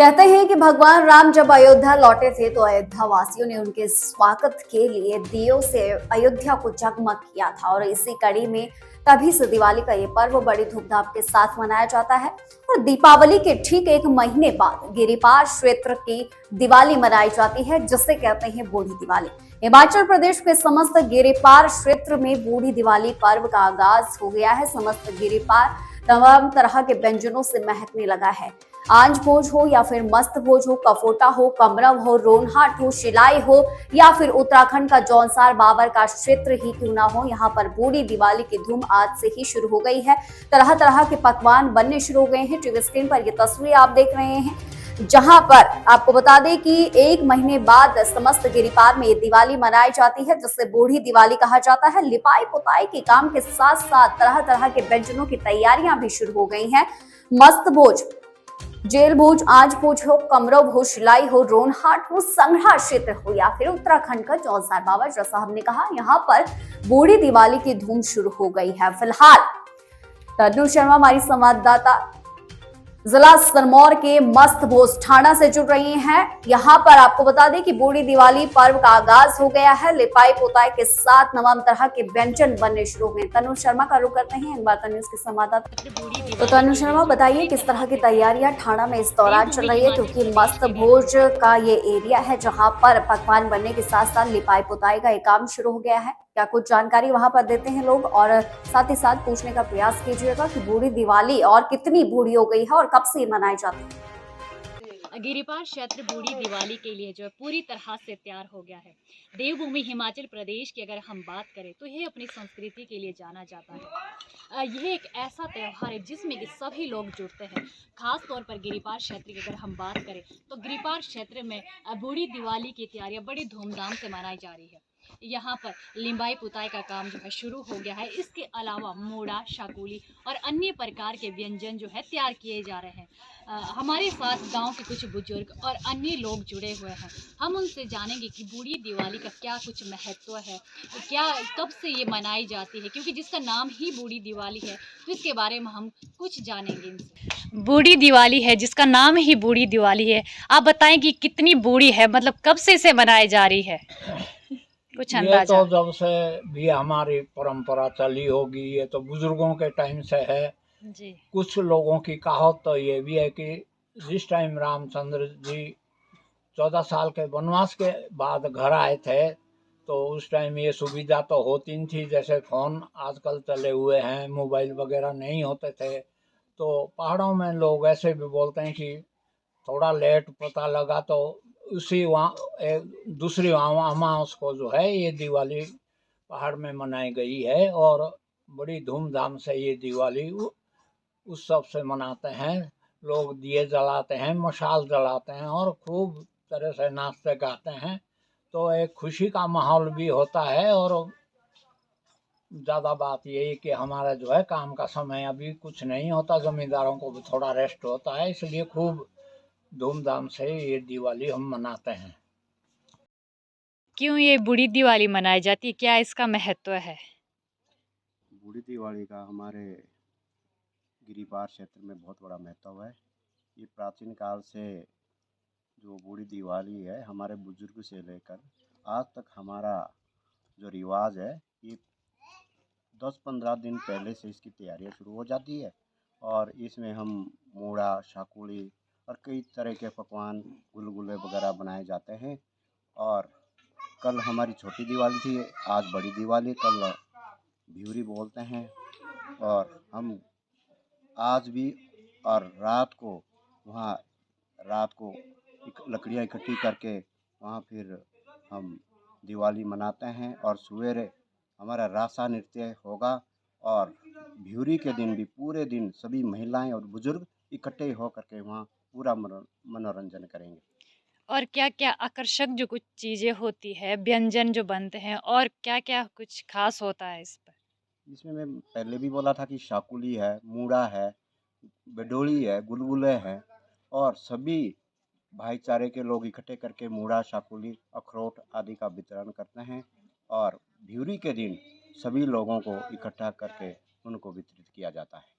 कहते हैं कि भगवान राम जब अयोध्या लौटे थे तो अयोध्या वासियों ने उनके स्वागत के लिए दियों से अयोध्या को जगमग किया था और इसी कड़ी में तभी से दिवाली का ये पर्व बड़ी धूमधाम के साथ मनाया जाता है। और दीपावली के ठीक एक महीने बाद गिरिपार क्षेत्र की दिवाली मनाई जाती है, जिसे कहते हैं बूढ़ी दिवाली। हिमाचल प्रदेश के समस्त गिरिपार क्षेत्र में बूढ़ी दिवाली पर्व का आगाज हो गया है। समस्त गिरिपार तमाम तरह के व्यंजनों से महकने लगा है। आज भोज हो या फिर मस्त भोज हो, कफोटा हो, कमरव हो, रोनहाट हो, शिलाई हो या फिर उत्तराखंड का जौनसार बाबर का क्षेत्र ही क्यों ना हो, यहाँ पर बूढ़ी दिवाली की धूम आज से ही शुरू हो गई है। तरह तरह के पकवान बनने शुरू हो गए हैं। टीवी स्क्रीन पर ये तस्वीर आप देख रहे हैं, जहां पर आपको बता दें कि एक महीने बाद समस्त गिरिपार में ये दिवाली मनाई जाती है, जिसे बूढ़ी दिवाली कहा जाता है। लिपाई पुताई के काम के साथ साथ तरह तरह के व्यंजनों की तैयारियां भी शुरू हो गई हैं। मस्त भोज, जेल भोज, आज भोज हो, कमरव हो, शिलाई हो, रोनहाट हो, संग्रह क्षेत्र हो या फिर उत्तराखंड का जौनसार बाबर, जैसा हमने कहा, यहाँ पर बूढ़ी दिवाली की धूम शुरू हो गई है। फिलहाल तनु शर्मा हमारी संवाददाता जिला सिरमौर के मस्त भोज ठाणा से जुड़ रही हैं। यहाँ पर आपको बता दें कि बूढ़ी दिवाली पर्व का आगाज हो गया है। लिपाई पोताई के साथ तमाम तरह के व्यंजन बनने शुरू हुए। तनु शर्मा का रुख करते हैं इन बार न्यूज के संवाददाता। तो तनु शर्मा, बताइए किस तरह की तैयारियां ठाणा में इस दौरान चल रही है, क्योंकि मस्त भोज का ये एरिया है जहाँ पर पकवान बनने के साथ साथ लिपाई पोताई का एक काम शुरू हो गया है। क्या कुछ जानकारी वहां पर देते हैं लोग, और साथ ही साथ पूछने का प्रयास कीजिएगा कि बूढ़ी दिवाली और कितनी बूढ़ी हो गई है और कब से मनाई जाती है। गिरिपार क्षेत्र बूढ़ी दिवाली के लिए जो है पूरी तरह से तैयार हो गया है। देवभूमि हिमाचल प्रदेश की अगर हम बात करें तो यह अपनी संस्कृति के लिए जाना जाता है। यह एक ऐसा त्यौहार है जिसमें कि सभी लोग जुड़ते हैं। खास तौर पर गिरिपार क्षेत्र की अगर हम बात करें तो गिरिपार क्षेत्र में बूढ़ी दिवाली की तैयारियां बड़ी धूमधाम से मनाई जा रही है। यहाँ पर लिंबाई पुताई का काम जो है शुरू हो गया है। इसके अलावा मोड़ा, शाकुली और अन्य प्रकार के व्यंजन जो है तैयार किए जा रहे हैं। हमारे साथ गांव के कुछ बुजुर्ग और अन्य लोग जुड़े हुए हैं। हम उनसे जानेंगे कि बूढ़ी दिवाली का क्या कुछ महत्व है, क्या कब से ये मनाई जाती है, क्योंकि जिसका नाम ही बूढ़ी दिवाली है तो इसके बारे में हम कुछ जानेंगे इनसे। बूढ़ी दिवाली है जिसका नाम ही बूढ़ी दिवाली है, आप बताएं कि कितनी बूढ़ी है, मतलब कब से इसे मनाई जा रही है, कुछ ये अंदाजा? तो जब से भी हमारी परंपरा चली होगी, ये तो बुजुर्गों के टाइम से है जी। कुछ लोगों की कहावत तो ये भी है कि जिस टाइम रामचंद्र जी 14 साल के वनवास के बाद घर आए थे तो उस टाइम ये सुविधा तो होती नहीं थी, जैसे फ़ोन आजकल चले हुए हैं, मोबाइल वगैरह नहीं होते थे। तो पहाड़ों में लोग ऐसे भी बोलते हैं कि थोड़ा लेट पता लगा तो उसी वहाँ दूसरी अमावस को जो है ये दिवाली पहाड़ में मनाई गई है और बड़ी धूमधाम से ये दिवाली उत्सव से मनाते हैं। लोग दिए जलाते हैं, मशाल जलाते हैं और खूब तरह से नाचते गाते हैं। तो एक खुशी का माहौल भी होता है। और ज़्यादा बात यही कि हमारा जो है काम का समय अभी कुछ नहीं होता, ज़मींदारों को भी थोड़ा रेस्ट होता है, इसलिए खूब धूमधाम से ये दिवाली हम मनाते हैं। क्यों ये बूढ़ी दिवाली मनाई जाती है, क्या इसका महत्व है? बूढ़ी दिवाली का हमारे गिरिपार क्षेत्र में बहुत बड़ा महत्व है। ये प्राचीन काल से जो बूढ़ी दिवाली है हमारे बुजुर्ग से लेकर आज तक हमारा जो रिवाज है, ये 10-15 दिन पहले से इसकी तैयारियां शुरू हो जाती है और इसमें हम मूड़ा, शाकुली और कई तरह के पकवान, गुलगुले वगैरह बनाए जाते हैं। और कल हमारी छोटी दिवाली थी, आज बड़ी दिवाली, कल भिउरी बोलते हैं। और हम आज भी और रात को लकड़ियाँ इकट्ठी करके वहाँ फिर हम दिवाली मनाते हैं और सवेरे हमारा रासा नृत्य होगा। और भिउरी के दिन भी पूरे दिन सभी महिलाएं और बुजुर्ग इकट्ठे होकर के वहाँ पूरा मनोरंजन करेंगे। और क्या क्या आकर्षक जो कुछ चीज़ें होती है, व्यंजन जो बनते हैं, और क्या क्या कुछ खास होता है इस पर? इसमें मैं पहले भी बोला था कि शाकुली है, मूड़ा है, बडोली है, गुलगुले हैं और सभी भाईचारे के लोग इकट्ठे करके मूड़ा, शाकुली, अखरोट आदि का वितरण करते हैं। और भिउरी के दिन सभी लोगों को इकट्ठा करके उनको वितरित किया जाता है।